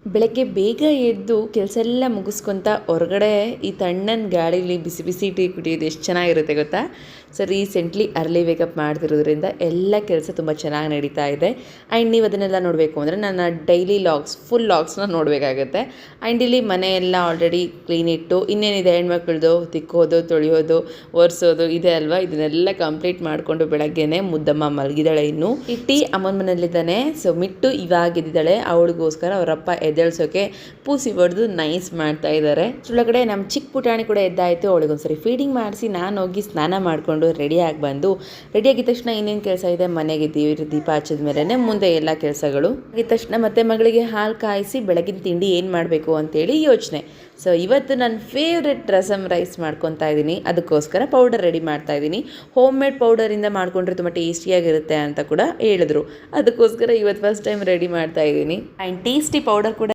ಬೆಳಗ್ಗೆ ಬೇಗ ಎದ್ದು ಕೆಲಸ ಎಲ್ಲ ಮುಗಿಸ್ಕೊತ ಹೊರಗಡೆ ಈ ತಣ್ಣನ ಗಾಳೀಲಿ ಬಿಸಿ ಬಿಸಿ ಟೀ ಕುಡಿಯೋದು ಎಷ್ಟು ಚೆನ್ನಾಗಿರುತ್ತೆ ಗೊತ್ತಾ. ಸೊ ರೀಸೆಂಟ್ಲಿ ಅರ್ಲಿ ವೇಕಪ್ ಮಾಡ್ತಿರೋದ್ರಿಂದ ಎಲ್ಲ ಕೆಲಸ ತುಂಬ ಚೆನ್ನಾಗಿ ನಡೀತಾ ಇದೆ. ಆ್ಯಂಡ್ ನೀವು ಅದನ್ನೆಲ್ಲ ನೋಡಬೇಕು ಅಂದರೆ ನನ್ನ ಡೈಲಿ ಫುಲ್ ಲಾಗ್ಸ್ನ ನೋಡಬೇಕಾಗತ್ತೆ. ಆ್ಯಂಡ್ ಇಲ್ಲಿ ಮನೆಯೆಲ್ಲ ಆಲ್ರೆಡಿ ಕ್ಲೀನ್ ಇಟ್ಟು ಇನ್ನೇನಿದೆ ಹೆಣ್ಮಕ್ಳದು ತಿಕ್ಕೋದು ತೊಳೆಯೋದು ಒರೆಸೋದು ಇದೆ ಅಲ್ವಾ. ಇದನ್ನೆಲ್ಲ ಕಂಪ್ಲೀಟ್ ಮಾಡಿಕೊಂಡು ಬೆಳಗ್ಗೆನೆ ಮುದ್ದಮ್ಮ ಮಲಗಿದ್ದಾಳೆ. ಇನ್ನು ಈ ಟೀ ಅಮ್ಮನ ಮನೇಲಿದ್ದಾನೆ. ಸೊ ಮಿಟ್ಟು ಇವಾಗ ಎದ್ದಿದ್ದಾಳೆ. ಅವಳಿಗೋಸ್ಕರ ಅವರಪ್ಪ ಎದ್ದೇಳ್ಸೋಕೆ ಪೂಸಿ ಹೊಡೆದು ನೈಸ್ ಮಾಡ್ತಾ ಇದ್ದಾರೆ. ಒಳಗಡೆ ನಮ್ಮ ಚಿಕ್ಕ ಪುಟಾಣಿ ಕೂಡ ಎದ್ದಾಯಿತು. ಅವಳಿಗೊಂದ್ಸರಿ ಫೀಡಿಂಗ್ ಮಾಡಿಸಿ ನಾನು ಹೋಗಿ ಸ್ನಾನ ಮಾಡಿಕೊಂಡು ರೆಡಿಯಾಗಿ ಬಂದು ರೆಡಿಯಾಗಿದ್ದ ತಕ್ಷಣ ಇನ್ನೇನು ಕೆಲಸ ಇದೆ, ಮನೆಗೆ ದೀಪ ಹಚ್ಚಿದ ಮೇಲೇ ಮುಂದೆ ಎಲ್ಲ ಕೆಲಸಗಳು ಆಗಿದ ತಕ್ಷಣ ಮತ್ತೆ ಮಗಳಿಗೆ ಹಾಲು ಕಾಯಿಸಿ ಬೆಳಗಿನ ತಿಂಡಿ ಏನು ಮಾಡಬೇಕು ಅಂತೇಳಿ ಯೋಚನೆ. ಸೊ ಇವತ್ತು ನನ್ನ ಫೇವ್ರೆಟ್ ರಸಮ್ ರೈಸ್ ಮಾಡ್ಕೊತಾ ಇದ್ದೀನಿ. ಅದಕ್ಕೋಸ್ಕರ ಪೌಡರ್ ರೆಡಿ ಮಾಡ್ತಾ ಇದ್ದೀನಿ. ಹೋಮ್ ಮೇಡ್ ಪೌಡರಿಂದ ಮಾಡ್ಕೊಂಡ್ರೆ ತುಂಬ ಟೇಸ್ಟಿಯಾಗಿರುತ್ತೆ ಅಂತ ಕೂಡ ಹೇಳಿದ್ರು. ಅದಕ್ಕೋಸ್ಕರ ಇವತ್ತು ಫಸ್ಟ್ ಟೈಮ್ ರೆಡಿ ಮಾಡ್ತಾ ಇದ್ದೀನಿ. ಆ್ಯಂಡ್ ಟೇಸ್ಟಿ ಪೌಡರ್ ಕೂಡ